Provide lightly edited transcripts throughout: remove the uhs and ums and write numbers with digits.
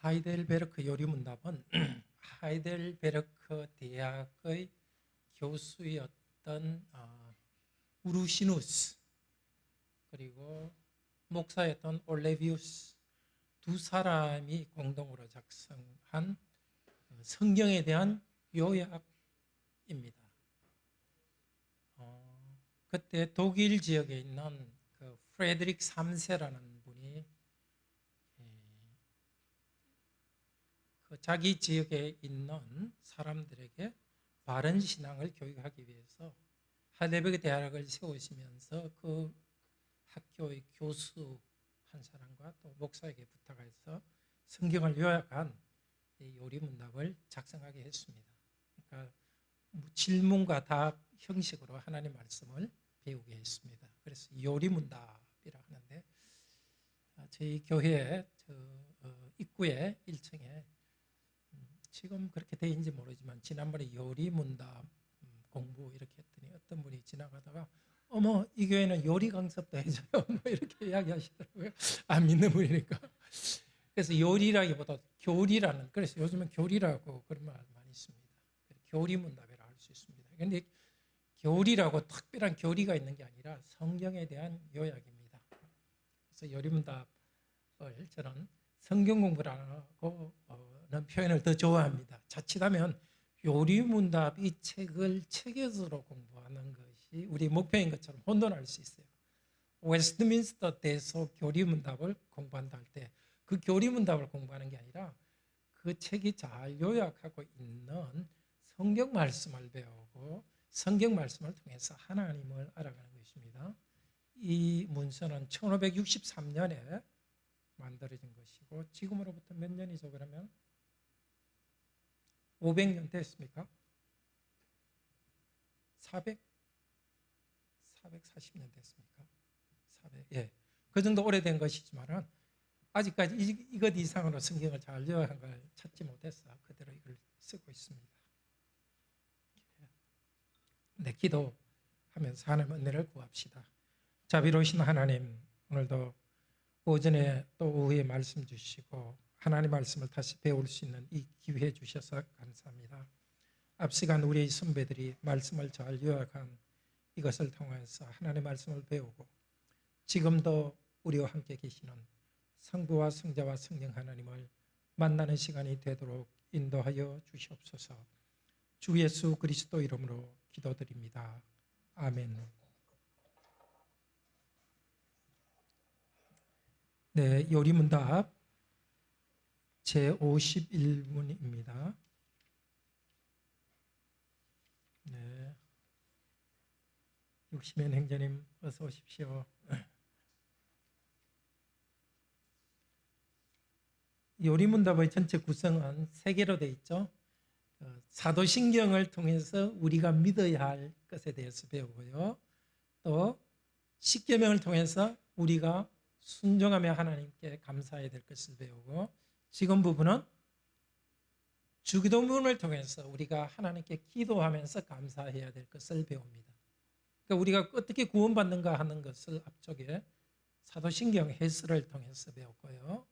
하이델베르크 요리문답은 하이델베르크 대학의 교수였던 우르시누스 그리고 목사였던 올레비우스 두 사람이 공동으로 작성한 성경에 대한 요약입니다. 그때 독일 지역에 있는 그 프레드릭 3세라는 분이 그 자기 지역에 있는 사람들에게 바른 신앙을 교육하기 위해서 하이델베르크 대학을 세우시면서 그 학교의 교수 한 사람과 또 목사에게 부탁해서 성경을 요약한 이 요리문답을 작성하게 했습니다. 그러니까 질문과 답 형식으로 하나님 말씀을 배우게 했습니다. 그래서 요리문답이라 하는데 저희 교회 입구에 1층에 지금 그렇게 돼 있는지 모르지만 지난번에 요리문답 공부 이렇게 했더니 어떤 분이 지나가다가 어머 이 교회는 요리 강습도 해줘요 뭐 이렇게 이야기하시더라고요. 안 믿는 분이니까. 그래서 요리라기보다 교리라는, 그래서 요즘은 교리라고 그런 말 많이 씁니다. 교리문답이라 할 수 있습니다. 그런데 교리라고 특별한 교리가 있는 게 아니라 성경에 대한 요약입니다. 그래서 요리문답을 저는 성경 공부라고 는 표현을 더 좋아합니다. 자칫하면 요리문답 이 책을 책에서로 공부하는 것이 우리 목표인 것처럼 혼돈할 수 있어요. 웨스트민스터 대소 교리문답을 공부한다 할 때 그 교리문답을 공부하는 게 아니라 그 책이 잘 요약하고 있는 성경 말씀을 배우고 성경 말씀을 통해서 하나님을 알아가는 것입니다. 이 문서는 1563년에 만들어진 것이고 지금으로부터 몇 년이죠 그러면? 500년 됐습니까? 440년 됐습니까? 400, 예. 그 정도 오래된 것이지만은 아직까지 이것 이상으로 성경을 잘 요약한 걸 찾지 못해서 그대로 이걸 쓰고 있습니다. 네, 기도하면서 하나님 은혜를 구합시다. 자비로우신 하나님, 오늘도 오전에 또 오후에 말씀 주시고 하나님 말씀을 다시 배울 수 있는 이 기회 주셔서 감사합니다. 앞시간 우리의 선배들이 말씀을 잘 요약한 이것을 통해서 하나님의 말씀을 배우고 지금도 우리와 함께 계시는 성부와 성자와 성령 하나님을 만나는 시간이 되도록 인도하여 주시옵소서. 주 예수 그리스도 이름으로 기도드립니다. 아멘. 네, 요리문답 제51문입니다. 네. 육시면 행자님 어서 오십시오. 요리문답의 전체 구성은 3개로 되어 있죠. 사도신경을 통해서 우리가 믿어야 할 것에 대해서 배우고요. 또 십계명을 통해서 우리가 순종하며 하나님께 감사해야 될 것을 배우고 지금 부분은 주기도문을 통해서 우리가 하나님께 기도하면서 감사해야 될 것을 배웁니다. 그러니까 우리가 어떻게 구원받는가 하는 것을 앞쪽에 사도신경 해설을 통해서 배웠고요.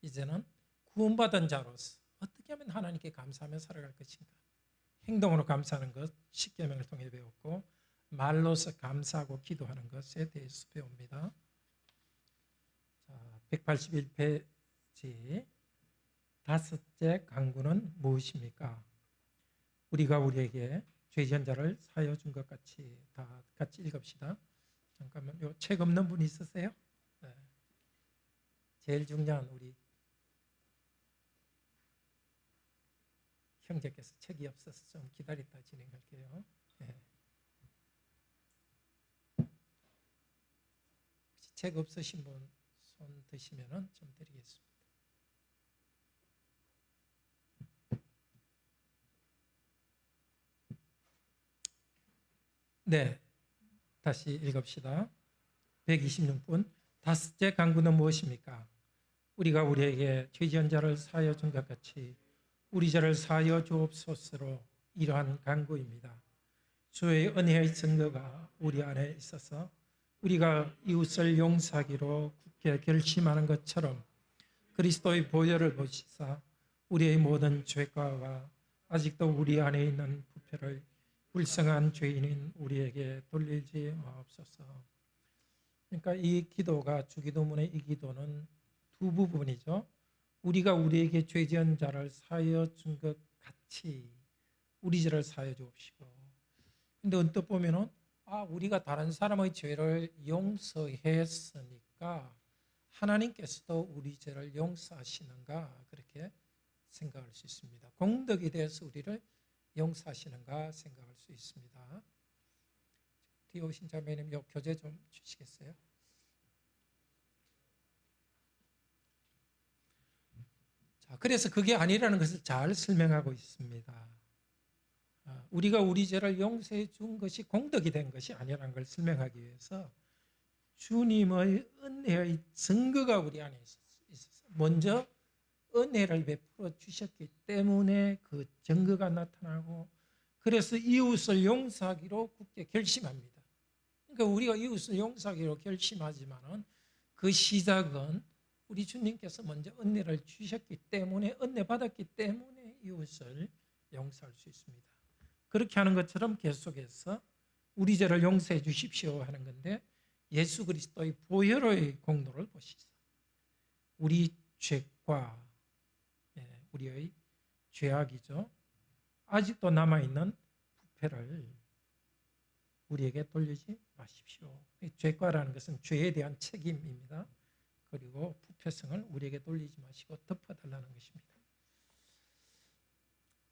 이제는 구원받은 자로서 어떻게 하면 하나님께 감사하며 살아갈 것인가, 행동으로 감사하는 것 십계명을 통해 배웠고 말로서 감사하고 기도하는 것에 대해서 배웁니다. 자, 181페이지 다섯째 강구는 무엇입니까? 우리가 우리에게 죄 지은 자를 사하여 준 것 같이 다 같이 읽읍시다. 잠깐만, 요 책 없는 분 있으세요? 네. 제일 중요한 우리 형제께서 책이 없어서 좀 기다렸다 진행할게요. 네. 혹시 책 없으신 분 손 드시면 좀 드리겠습니다. 네, 다시 읽읍시다. 126분. 다섯째 강구는 무엇입니까? 우리가 우리에게 죄 지은 자를 사하여 준 것 같이 우리 죄를 사하여 주옵소서로 이러한 강구입니다. 주의 은혜의 증거가 우리 안에 있어서 우리가 이웃을 용서하기로 굳게 결심하는 것처럼 그리스도의 보혈을 보시사 우리의 모든 죄가와 아직도 우리 안에 있는 부패를 불쌍한 죄인인 우리에게 돌리지 마옵소서. 그러니까 이 기도가 주기도문의 이 기도는 두 부분이죠. 우리가 우리에게 죄 지은 자를 사하여 준 것 같이 우리 죄를 사하여 주옵시고. 근데 언뜻 보면은 우리가 다른 사람의 죄를 용서했으니까 하나님께서도 우리 죄를 용서하시는가 그렇게 생각할 수 있습니다. 공덕에 대해서 우리를 용서하시는가 생각할 수 있습니다. 뒤에 오신 자매님 요 교재 좀 주시겠어요? 자, 그래서 그게 아니라는 것을 잘 설명하고 있습니다. 우리가 우리 죄를 용서해 준 것이 공덕이 된 것이 아니라는 걸 설명하기 위해서 주님의 은혜의 증거가 우리 안에 있었어요. 먼저 은혜를 베풀어 주셨기 때문에 그 증거가 나타나고, 그래서 이웃을 용서하기로 굳게 결심합니다. 그러니까 우리가 이웃을 용서하기로 결심하지만은 그 시작은 우리 주님께서 먼저 은혜를 주셨기 때문에, 은혜 받았기 때문에 이웃을 용서할 수 있습니다. 그렇게 하는 것처럼 계속해서 우리 죄를 용서해 주십시오 하는 건데, 예수 그리스도의 보혈의 공로를 보시죠. 우리 죄과 우리의 죄악이죠. 아직도 남아있는 부패를 우리에게 돌리지 마십시오. 죄과라는 것은 죄에 대한 책임입니다. 그리고 부패성을 우리에게 돌리지 마시고 덮어달라는 것입니다.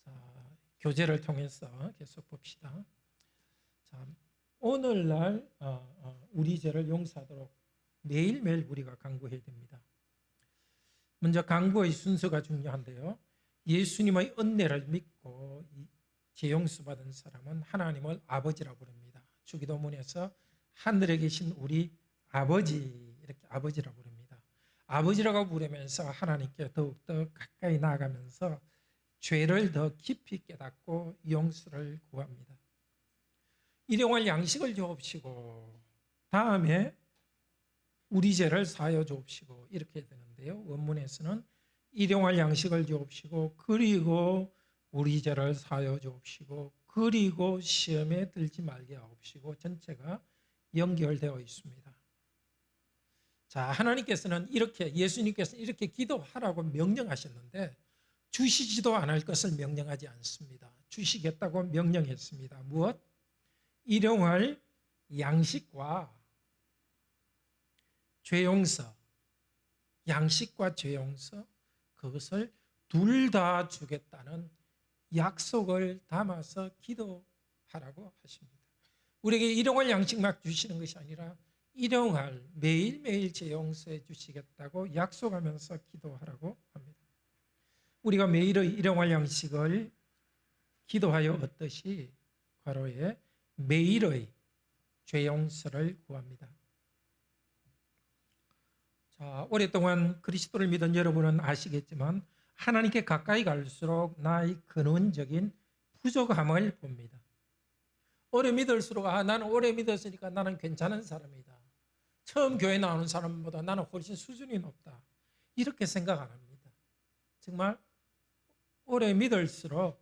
자, 교제를 통해서 계속 봅시다. 자, 오늘날 우리 죄를 용서하도록 매일매일 우리가 간구해야 됩니다. 먼저 간구의 순서가 중요한데요. 예수님의 은혜를 믿고 죄 용서받은 사람은 하나님을 아버지라고 부릅니다. 주기도문에서 하늘에 계신 우리 아버지, 이렇게 아버지라고 부릅니다. 아버지라고 부르면서 하나님께 더욱더 가까이 나아가면서 죄를 더 깊이 깨닫고 용서를 구합니다. 일용할 양식을 주옵시고, 다음에 우리 죄를 사하여 주옵시고, 이렇게 되는데요. 원문에서는 일용할 양식을 주옵시고, 그리고 우리 죄를 사하여 주옵시고, 그리고 시험에 들지 말게 하옵시고, 전체가 연결되어 있습니다. 자, 하나님께서는 예수님께서는 이렇게 기도하라고 명령하셨는데 주시지도 않을 것을 명령하지 않습니다. 주시겠다고 명령했습니다. 무엇? 일용할 양식과 죄 용서, 양식과 죄 용서, 그것을 둘 다 주겠다는 약속을 담아서 기도하라고 하십니다. 우리에게 일용할 양식만 주시는 것이 아니라 일용할 매일매일 죄 용서해 주시겠다고 약속하면서 기도하라고 합니다. 우리가 매일의 일용할 양식을 기도하여 얻듯이 괄호에 매일의 죄 용서를 구합니다. 자, 오랫동안 그리스도를 믿은 여러분은 아시겠지만 하나님께 가까이 갈수록 나의 근원적인 부족함을 봅니다. 오래 믿을수록 나는 오래 믿었으니까 나는 괜찮은 사람이다. 처음 교회 나오는 사람보다 나는 훨씬 수준이 높다. 이렇게 생각 안 합니다. 정말 오래 믿을수록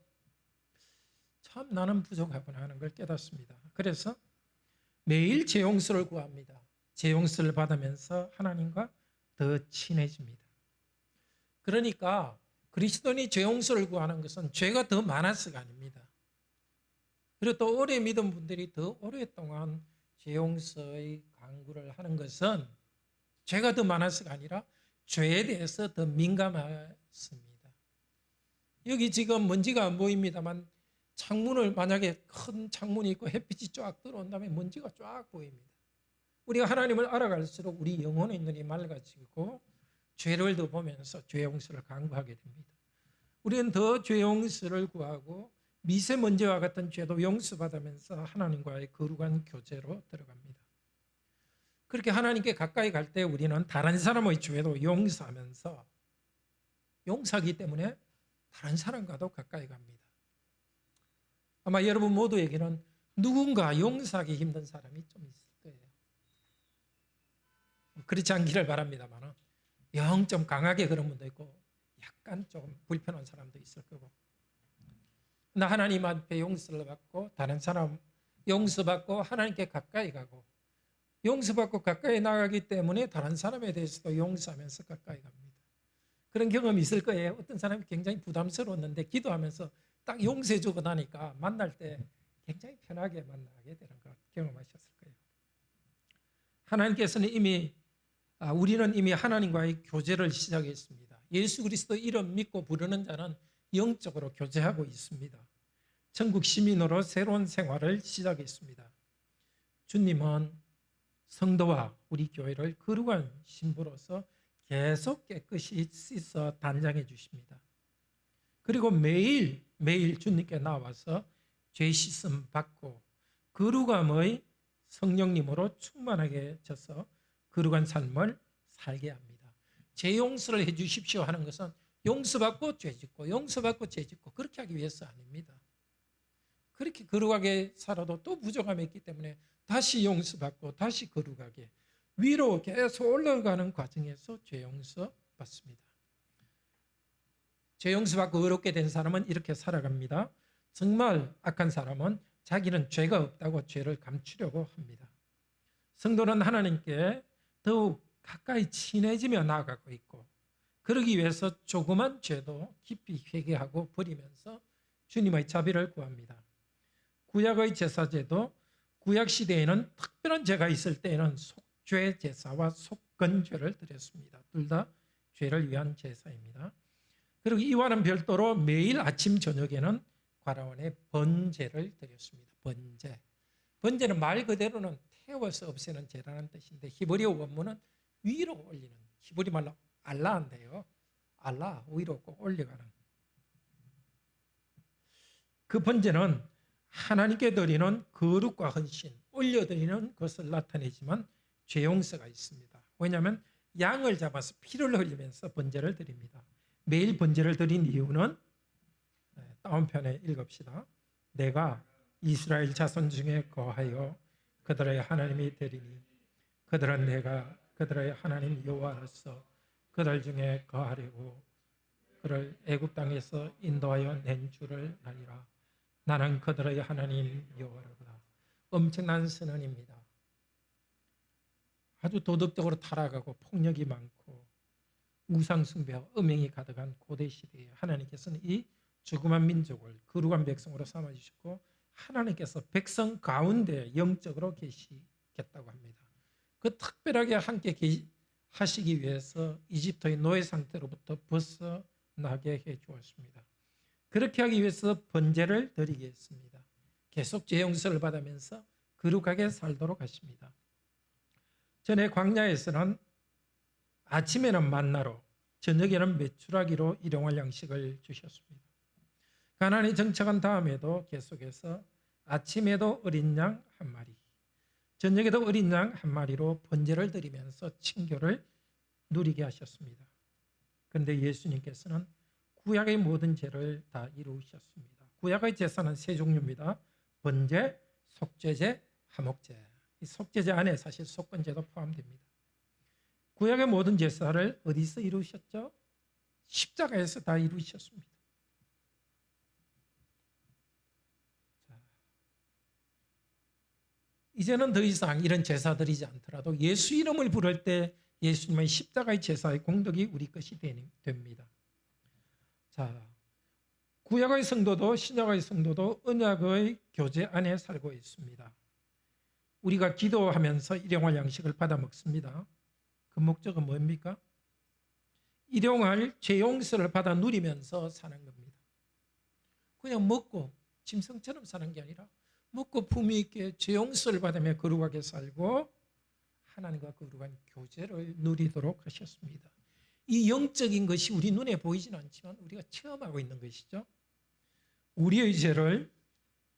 참 나는 부족하구나 하는 걸 깨닫습니다. 그래서 매일 죄 용서를 구합니다. 죄 용서를 받으면서 하나님과 더 친해집니다. 그러니까 그리스도인이 죄 용서를 구하는 것은 죄가 더 많아서가 아닙니다. 그리고 또 오래 믿은 분들이 더 오랫동안 죄 용서의 간구를 하는 것은 죄가 더 많아서가 아니라 죄에 대해서 더 민감했습니다. 여기 지금 먼지가 안 보입니다만 창문을 만약에 큰 창문이 있고 햇빛이 쫙 들어온다면 먼지가 쫙 보입니다. 우리가 하나님을 알아갈수록 우리 영혼의 눈이 맑아지고 죄를 더 보면서 죄 용서를 간구하게 됩니다. 우리는 더 죄 용서를 구하고 미세먼지와 같은 죄도 용서받으면서 하나님과의 거룩한 교제로 들어갑니다. 그렇게 하나님께 가까이 갈 때 우리는 다른 사람의 죄도 용서하면서, 용서하기 때문에 다른 사람과도 가까이 갑니다. 아마 여러분 모두에게는 누군가 용서하기 힘든 사람이 좀 있을 거예요. 그렇지 않기를 바랍니다만 영 좀 강하게 그런 분도 있고 약간 좀 불편한 사람도 있을 거고. 나 하나님 앞에 용서를 받고 다른 사람 용서받고 하나님께 가까이 가고 용서받고 가까이 나가기 때문에 다른 사람에 대해서도 용서하면서 가까이 갑니다. 그런 경험이 있을 거예요. 어떤 사람이 굉장히 부담스러웠는데 기도하면서 딱 용서해 주고 나니까 만날 때 굉장히 편하게 만나게 되는 것 경험하셨을 거예요. 하나님께서는 우리는 이미 하나님과의 교제를 시작했습니다. 예수 그리스도 이름 믿고 부르는 자는 영적으로 교제하고 있습니다. 천국 시민으로 새로운 생활을 시작했습니다. 주님은 성도와 우리 교회를 거룩한 신부로서 계속 깨끗이 씻어 단장해 주십니다. 그리고 매일 주님께 나와서 죄 씻음 받고 거룩함의 성령님으로 충만하게 져서 거룩한 삶을 살게 합니다. 죄 용서를 해 주십시오 하는 것은 용서받고 죄 짓고 용서받고 죄 짓고 그렇게 하기 위해서 아닙니다. 그렇게 거룩하게 살아도 또 부족함이 있기 때문에 다시 용서받고 다시 거룩하게 위로 계속 올라가는 과정에서 죄 용서 받습니다. 죄 용서받고 의롭게 된 사람은 이렇게 살아갑니다. 정말 악한 사람은 자기는 죄가 없다고 죄를 감추려고 합니다. 성도는 하나님께 더욱 가까이 친해지며 나아가고 있고 그러기 위해서 조그만 죄도 깊이 회개하고 버리면서 주님의 자비를 구합니다. 구약의 제사제도 구약 시대에는 특별한 죄가 있을 때에는 속죄 제사와 속건죄를 드렸습니다. 둘 다 죄를 위한 제사입니다. 그리고 이와는 별도로 매일 아침 저녁에는 과라원에 번제를 드렸습니다. 번제는 말 그대로는 태워서 없애는 죄라는 뜻인데 히브리어 원문은 위로 올리는, 히브리 말로 알라인데요. 알라, 위로 꼭 올려가는. 그 번제는 하나님께 드리는 거룩과 헌신, 올려드리는 것을 나타내지만 죄 용서가 있습니다. 왜냐하면 양을 잡아서 피를 흘리면서 번제를 드립니다. 매일 번제를 드린 이유는 다운편에 읽읍시다. 내가 이스라엘 자손 중에 거하여 그들의 하나님이 되리니 그들은 내가 그들의 하나님 여호와로서 그들 중에 거하려고 그를 애굽 땅에서 인도하여 낸 줄을 아니라 나는 그들의 하나님 여호와로다. 엄청난 선언입니다. 아주 도덕적으로 타락하고 폭력이 많고 우상숭배와 음행이 가득한 고대 시대에 하나님께서는 이 조그만 민족을 거룩한 백성으로 삼아주셨고 하나님께서 백성 가운데 영적으로 계시겠다고 합니다. 그 특별하게 함께 하시기 위해서 이집트의 노예 상태로부터 벗어나게 해 주었습니다. 그렇게 하기 위해서 번제를 드리게 했습니다. 계속 죄 용서를 받으면서 거룩하게 살도록 하십니다. 전에 광야에서는 아침에는 만나로 저녁에는 메추라기로 일용할 양식을 주셨습니다. 가나안에 정착한 다음에도 계속해서 아침에도 어린 양 한 마리, 저녁에도 어린 양 한 마리로 번제를 드리면서 친교를 누리게 하셨습니다. 그런데 예수님께서는 구약의 모든 죄를 다 이루셨습니다. 구약의 제사는 세 종류입니다. 번제, 속죄제, 화목제. 이 속죄제 안에 사실 속건제도 포함됩니다. 구약의 모든 제사를 어디서 이루셨죠? 십자가에서 다 이루셨습니다. 이제는 더 이상 이런 제사 드리지 않더라도 예수 이름을 부를 때 예수님의 십자가의 제사의 공덕이 우리 것이 됩니다. 자, 구약의 성도도 신약의 성도도 언약의 교제 안에 살고 있습니다. 우리가 기도하면서 일용할 양식을 받아 먹습니다. 그 목적은 뭡니까? 일용할 죄 용서를 받아 누리면서 사는 겁니다. 그냥 먹고 짐승처럼 사는 게 아니라 먹고 품위 있게 죄 용서를 받으며 거룩하게 살고 하나님과 거룩한 교제를 누리도록 하셨습니다. 이 영적인 것이 우리 눈에 보이지는 않지만 우리가 체험하고 있는 것이죠. 우리의 죄를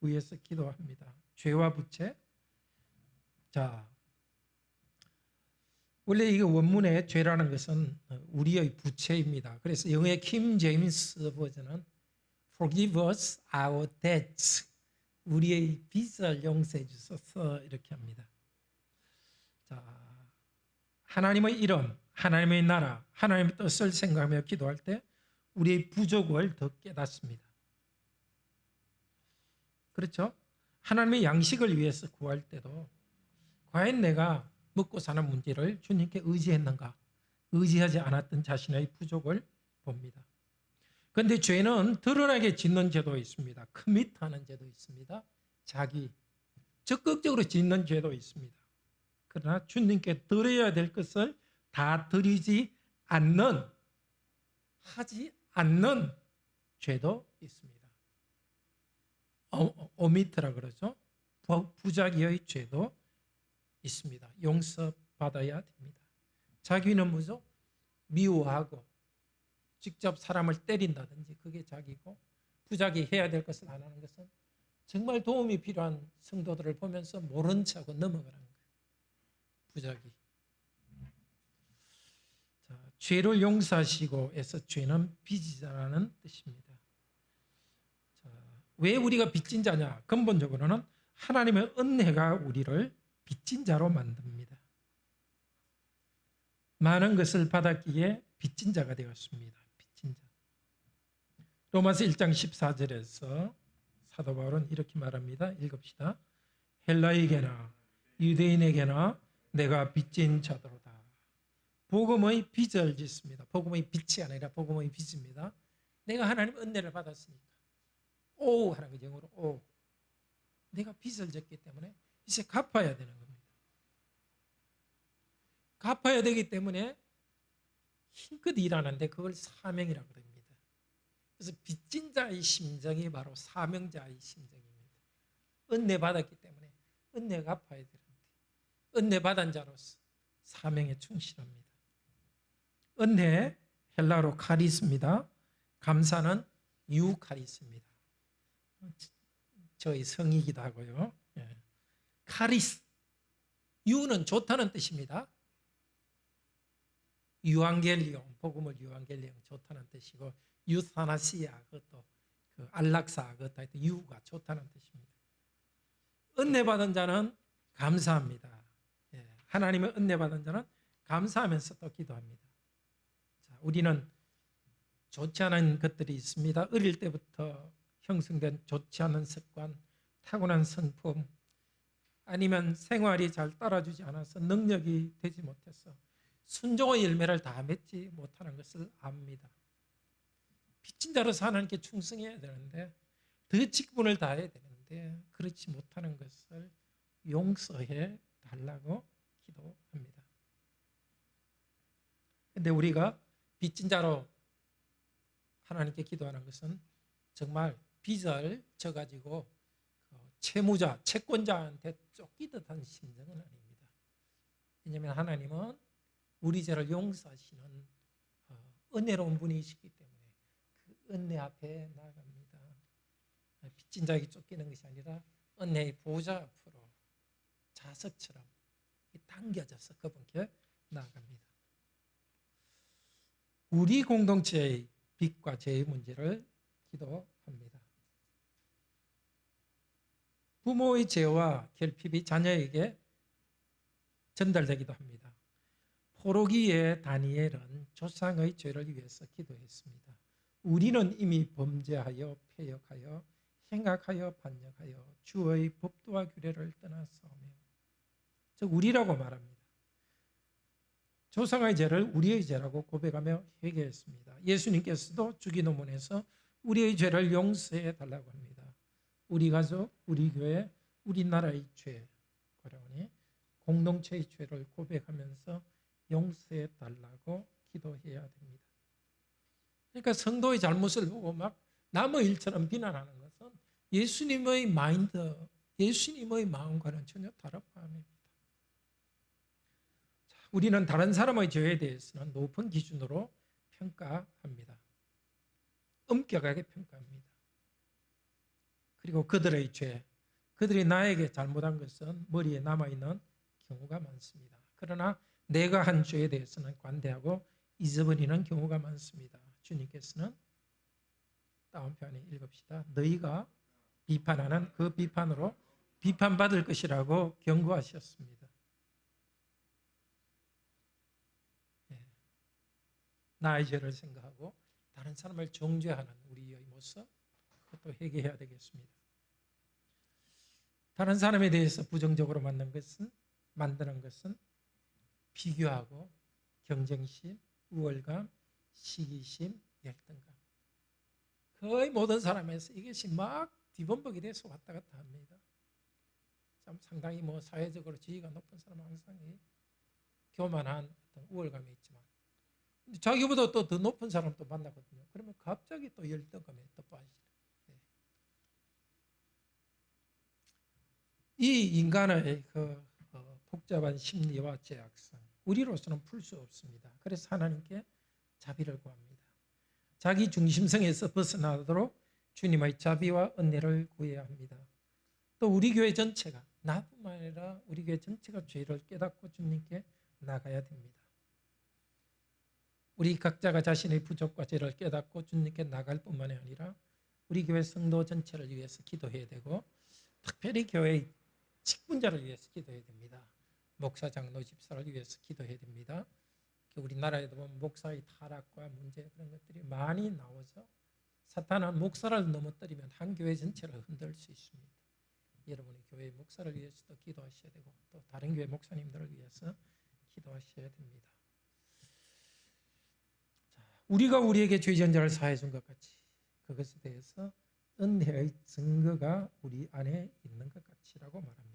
위해서 기도합니다. 죄와 부채. 자, 원래 이 원문의 죄라는 것은 우리의 부채입니다. 그래서 영어의 킹 제임스 버전은 Forgive us our debts. 우리의 빚을 용서해 주소서 이렇게 합니다. 자, 하나님의 이름, 하나님의 나라, 하나님의 뜻을 생각하며 기도할 때 우리의 부족을 더 깨닫습니다. 그렇죠? 하나님의 양식을 위해서 구할 때도 과연 내가 먹고 사는 문제를 주님께 의지했는가? 의지하지 않았던 자신의 부족을 봅니다. 그런데 죄는 드러나게 짓는 죄도 있습니다. 커밋하는 죄도 있습니다. 자기 적극적으로 짓는 죄도 있습니다. 그러나 주님께 드려야 될 것을 다 드리지 않는, 하지 않는 죄도 있습니다. 오미트라 그러죠. 부자기의 죄도 있습니다. 용서받아야 됩니다. 자기는 뭐죠? 미워하고 직접 사람을 때린다든지 그게 자기고, 부자기 해야 될 것을 안 하는 것은 정말 도움이 필요한 성도들을 보면서 모른 척하고 넘어가는 거예요. 부자기. 자, 죄를 용서하시고 해서 죄는 빚이자라는 뜻입니다. 자, 왜 우리가 빚진 자냐? 근본적으로는 하나님의 은혜가 우리를 빚진 자로 만듭니다. 많은 것을 받았기에 빚진 자가 되었습니다. 빚진 자. 로마서 1장 14절에서 사도 바울은 이렇게 말합니다. 읽읍시다. 헬라에게나 유대인에게나 내가 빚진 자도로다. 복음의 빚을 짓습니다. 복음의 빚이 아니라 복음의 빚입니다. 내가 하나님 은혜를 받았으니까 오 하는 거 영어로 오. 내가 빚을 졌기 때문에 이제 갚아야 되는 겁니다. 갚아야 되기 때문에 힘껏 일하는데 그걸 사명이라고 합니다. 그래서 빚진 자의 심정이 바로 사명자의 심정입니다. 은혜 받았기 때문에 은혜 갚아야 되는데 은혜 받은 자로서 사명에 충실합니다. 은혜 헬라어로 카리스입니다. 감사는 유카리스입니다. 저희 성이기도 하고요. 카리스 유는 좋다는 뜻입니다. 유앙겔리온, 복음을 유앙겔리온 좋다는 뜻이고, 유사나시아 그것도 그 안락사 그것도 하여튼 유가 좋다는 뜻입니다. 은혜 받은 자는 감사합니다. 하나님의 은혜 받은 자는 감사하면서 또 기도합니다. 자, 우리는 좋지 않은 것들이 있습니다. 어릴 때부터 형성된 좋지 않은 습관, 타고난 성품, 아니면 생활이 잘 따라주지 않아서 능력이 되지 못해서 순종의 열매를 다 맺지 못하는 것을 압니다. 빚진 자로서 하나님께 충성해야 되는데, 더 직분을 다해야 되는데 그렇지 못하는 것을 용서해 달라고 기도합니다. 그런데 우리가 빚진 자로 하나님께 기도하는 것은 정말 빚을 져가지고 채무자, 채권자한테 쫓기듯한 심정은 아닙니다. 왜냐하면 하나님은 우리 죄를 용서하시는 은혜로운 분이시기 때문에 그 은혜 앞에 나아갑니다. 빚진 자에게 쫓기는 것이 아니라 은혜의 보좌 앞으로 자석처럼 당겨져서 그분께 나아갑니다. 우리 공동체의 빚과 죄의 문제를 기도합니다. 부모의 죄와 결핍이 자녀에게 전달되기도 합니다. 포로기의 다니엘은 조상의 죄를 위해서 기도했습니다. 우리는 이미 범죄하여 패역하여 행악하여 반역하여 주의 법도와 규례를 떠났사오며, 즉 우리라고 말합니다. 조상의 죄를 우리의 죄라고 고백하며 회개했습니다. 예수님께서도 주기도문에서 우리의 죄를 용서해 달라고 합니다. 우리 가족, 우리 교회, 우리나라의 죄, 그러니 공동체의 죄를 고백하면서 용서해 달라고 기도해야 됩니다. 그러니까 성도의 잘못을 보고 막 남의 일처럼 비난하는 것은 예수님의 마인드, 예수님의 마음과는 전혀 다른 마음입니다. 우리는 다른 사람의 죄에 대해서는 높은 기준으로 평가합니다. 엄격하게 평가합니다. 그리고 그들의 죄, 그들이 나에게 잘못한 것은 머리에 남아있는 경우가 많습니다. 그러나 내가 한 죄에 대해서는 관대하고 잊어버리는 경우가 많습니다. 주님께서는 다음편에 읽읍시다. 너희가 비판하는 그 비판으로 비판받을 것이라고 경고하셨습니다. 나의 죄를 생각하고 다른 사람을 정죄하는 우리의 모습, 그것도 회개해야 되겠습니다. 다른 사람에 대해서 부정적으로 만드는 것은 비교하고 경쟁심, 우월감, 시기심, 열등감. 거의 모든 사람에서 이것이 막 뒤범벅이 돼서 왔다 갔다 합니다. 참 상당히 사회적으로 지위가 높은 사람은 항상 교만한 어떤 우월감이 있지만 자기보다 또 더 높은 사람도 만나거든요. 그러면 갑자기 또 열등감에 또 빠지죠. 이 인간의 복잡한 심리와 죄악성, 우리로서는 풀 수 없습니다. 그래서 하나님께 자비를 구합니다. 자기 중심성에서 벗어나도록 주님의 자비와 은혜를 구해야 합니다. 또 우리 교회 전체가, 나뿐만 아니라 우리 교회 전체가 죄를 깨닫고 주님께 나가야 됩니다. 우리 각자가 자신의 부족과 죄를 깨닫고 주님께 나갈 뿐만 아니라 우리 교회 성도 전체를 위해서 기도해야 되고, 특별히 교회의 직분자를 위해서 기도해야 됩니다. 목사, 장로, 집사를 위해서 기도해야 됩니다. 우리나라에도 보면 목사의 타락과 문제, 그런 것들이 많이 나오죠. 사탄은 목사를 넘어뜨리면 한 교회 전체를 흔들 수 있습니다. 여러분이 교회 목사를 위해서도 기도하셔야 되고, 또 다른 교회 목사님들을 위해서 기도하셔야 됩니다. 우리가 우리에게 죄 전제를 사해 준 것 같이, 그것에 대해서 은혜의 증거가 우리 안에 있는 것 같이라고 말합니다.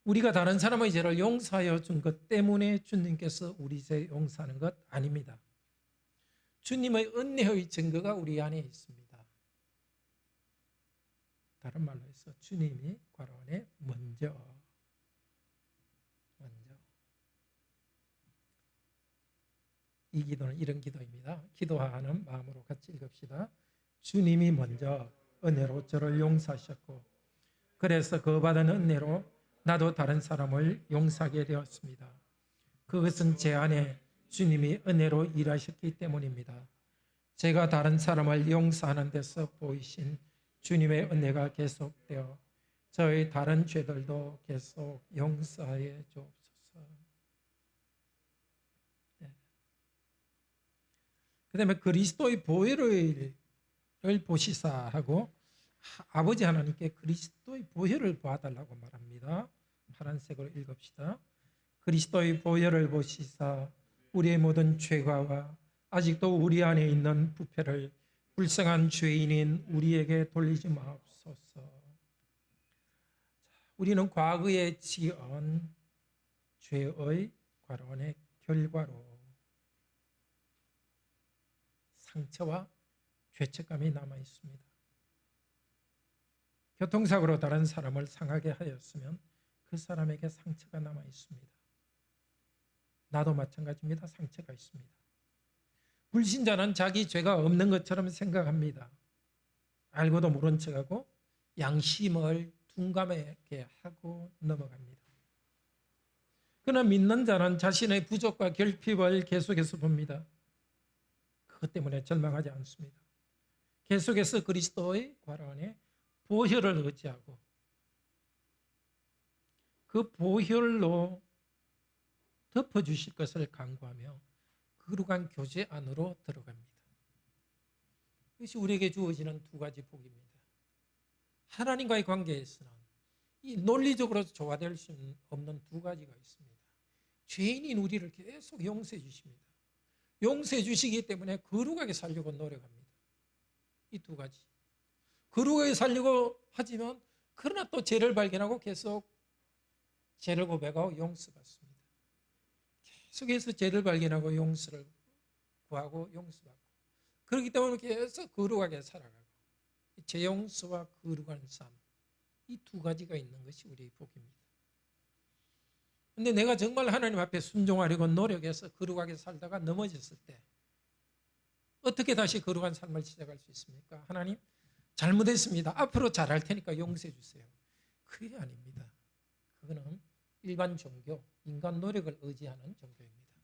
우리가 다른 사람의 죄를 용서하여 준 것 때문에 주님께서 우리 죄 용서하는 것 아닙니다. 주님의 은혜의 증거가 우리 안에 있습니다. 다른 말로 해서 주님이 괄호 안에 먼저 이 기도는 이런 기도입니다. 기도하는 마음으로 같이 읽읍시다. 주님이 먼저 은혜로 저를 용서하셨고, 그래서 그 받은 은혜로 나도 다른 사람을 용서하게 되었습니다. 그것은 제 안에 주님이 은혜로 일하셨기 때문입니다. 제가 다른 사람을 용서하는 데서 보이신 주님의 은혜가 계속되어 저의 다른 죄들도 계속 용서해 주옵소서. 그 다음에 그리스도의 보혈을 보시사 하고, 아버지 하나님께 그리스도의 보혈을 봐달라고 말합니다. 파란색으로 읽읍시다. 그리스도의 보혈을 보시사 우리의 모든 죄가와 아직도 우리 안에 있는 부패를 불쌍한 죄인인 우리에게 돌리지 마옵소서. 우리는 과거에 지은 죄의 과론의 결과로 상처와 죄책감이 남아 있습니다. 교통사고로 다른 사람을 상하게 하였으면 그 사람에게 상처가 남아 있습니다. 나도 마찬가지입니다. 상처가 있습니다. 불신자는 자기 죄가 없는 것처럼 생각합니다. 알고도 모른 척하고 양심을 둔감하게 하고 넘어갑니다. 그러나 믿는 자는 자신의 부족과 결핍을 계속해서 봅니다. 그것 때문에 절망하지 않습니다. 계속해서 그리스도의 괄호 안에 보혈을 의지하고 그 보혈로 덮어주실 것을 간구하며 거룩한 교제 안으로 들어갑니다. 이것이 우리에게 주어지는 두 가지 복입니다. 하나님과의 관계에서는 이 논리적으로 조화될 수 없는 두 가지가 있습니다. 죄인인 우리를 계속 용서해 주십니다. 용서해 주시기 때문에 거룩하게 살려고 노력합니다. 이 두 가지. 거룩하게 살려고 하지만 그러나 또 죄를 발견하고 계속 죄를 고백하고 용서받습니다. 계속해서 죄를 발견하고 용서를 구하고 용서받고, 그렇기 때문에 계속 거룩하게 살아가고, 죄 용서와 거룩한 삶, 이 두 가지가 있는 것이 우리의 복입니다. 그런데 내가 정말 하나님 앞에 순종하려고 노력해서 거룩하게 살다가 넘어졌을 때 어떻게 다시 거룩한 삶을 시작할 수 있습니까? 하나님, 잘못했습니다. 앞으로 잘할 테니까 용서해 주세요. 그게 아닙니다. 그거는 일반 종교, 인간 노력을 의지하는 종교입니다.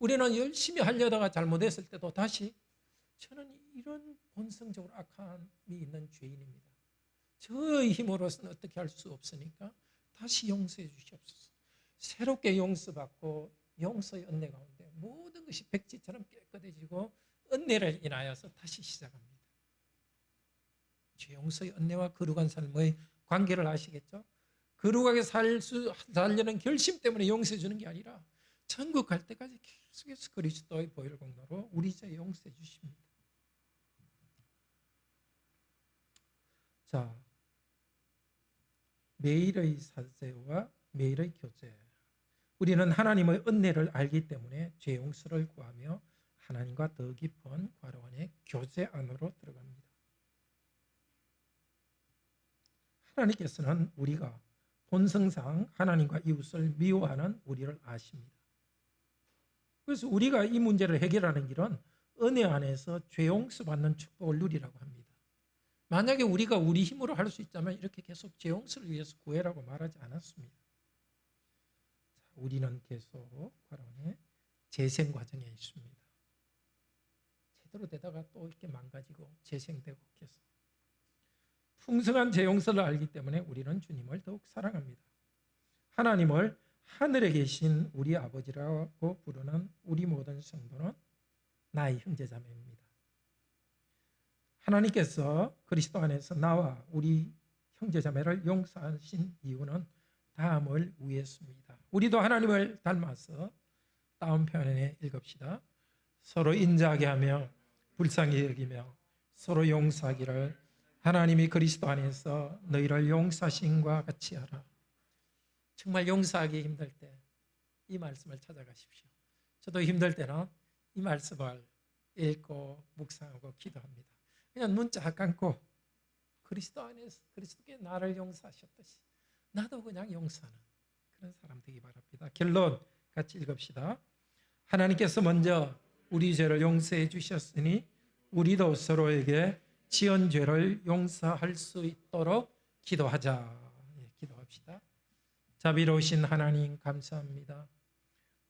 우리는 열심히 하려다가 잘못했을 때도 다시 저는 이런 본성적으로 악함이 있는 죄인입니다. 저의 힘으로서는 어떻게 할 수 없으니까 다시 용서해 주시옵소서. 새롭게 용서받고 용서의 은혜 가운데 모든 것이 백지처럼 깨끗해지고 은혜를 인하여서 다시 시작합니다. 죄 용서의 은혜와 거룩한 삶의 관계를 아시겠죠? 거룩하게 살려는 결심 때문에 용서해 주는 게 아니라 천국 갈 때까지 계속해서 그리스도의 보혈 공로로 우리 죄 용서해 주십니다. 자, 매일의 사죄와 매일의 교제. 우리는 하나님의 은혜를 알기 때문에 죄 용서를 구하며 하나님과 더 깊은 과로원의 교제 안으로 들어갑니다. 하나님께서는 우리가 본성상 하나님과 이웃을 미워하는 우리를 아십니다. 그래서 우리가 이 문제를 해결하는 길은 은혜 안에서 죄 용서받는 축복을 누리라고 합니다. 만약에 우리가 우리 힘으로 할 수 있다면 이렇게 계속 죄 용서를 위해서 구해라고 말하지 않았습니다. 자, 우리는 계속 과로원의 재생 과정에 있습니다. 제대로 되다가 또 이렇게 망가지고 재생되고 계속. 풍성한 죄 용서를 알기 때문에 우리는 주님을 더욱 사랑합니다. 하나님을 하늘에 계신 우리 아버지라고 부르는 우리 모든 성도는 나의 형제자매입니다. 하나님께서 그리스도 안에서 나와 우리 형제자매를 용서하신 이유는 다음을 위했습니다. 우리도 하나님을 닮아서 다음 편에 읽읍시다. 서로 인자하게 하며 불쌍히 여기며 서로 용서하기를 하나님이 그리스도 안에서 너희를 용서하신과 같이 하라. 정말 용서하기 힘들 때 이 말씀을 찾아가십시오. 저도 힘들 때는 이 말씀을 읽고 묵상하고 기도합니다. 그냥 눈 쫙 감고 그리스도 안에서 그리스도께 나를 용서하셨듯이 나도 그냥 용서하는 그런 사람 되기 바랍니다. 결론 같이 읽읍시다. 하나님께서 먼저 우리 죄를 용서해 주셨으니 우리도 서로에게 지은 죄를 용서할 수 있도록 기도하자. 기도합시다. 자비로우신 하나님 감사합니다.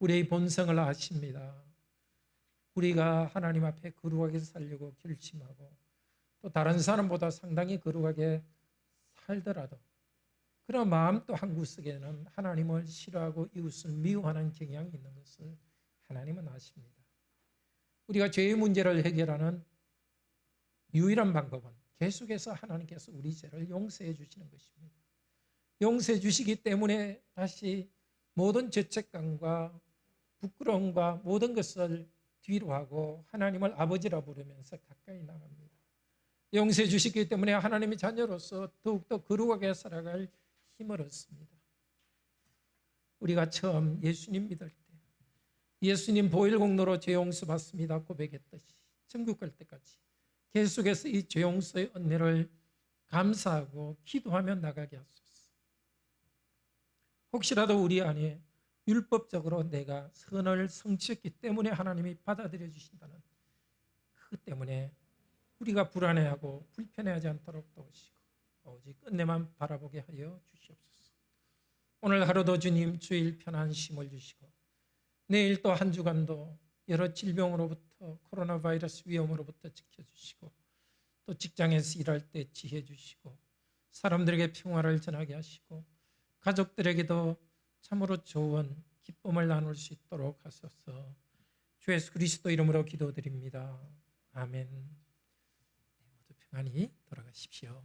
우리의 본성을 아십니다. 우리가 하나님 앞에 거룩하게 살려고 결심하고 또 다른 사람보다 상당히 거룩하게 살더라도 그런 마음 또 한 구석에는 하나님을 싫어하고 이웃을 미워하는 경향이 있는 것을 하나님은 아십니다. 우리가 죄의 문제를 해결하는 유일한 방법은 계속해서 하나님께서 우리 죄를 용서해 주시는 것입니다. 용서해 주시기 때문에 다시 모든 죄책감과 부끄러움과 모든 것을 뒤로 하고 하나님을 아버지라 부르면서 가까이 나갑니다. 용서해 주시기 때문에 하나님의 자녀로서 더욱더 거룩하게 살아갈 힘을 얻습니다. 우리가 처음 예수님 믿을 때 예수님 보혈 공로로 죄 용서 받습니다 고백했듯이 천국 갈 때까지 계속해서 이 죄 용서의 은혜를 감사하고 기도하며 나가게 하소서. 혹시라도 우리 안에 율법적으로 내가 선을 성취했기 때문에 하나님이 받아들여 주신다는 그 때문에 우리가 불안해하고 불편해하지 않도록 도우시고 오직 은혜만 바라보게 하여 주시옵소서. 오늘 하루도 주님 주일 편한 쉼을 주시고 내일 또 한 주간도 여러 질병으로부터 코로나 바이러스 위험으로부터 지켜주시고 또 직장에서 일할 때 지혜 주시고 사람들에게 평화를 전하게 하시고 가족들에게도 참으로 좋은 기쁨을 나눌 수 있도록 하소서. 주 예수 그리스도 이름으로 기도드립니다. 아멘. 모두 평안히 돌아가십시오.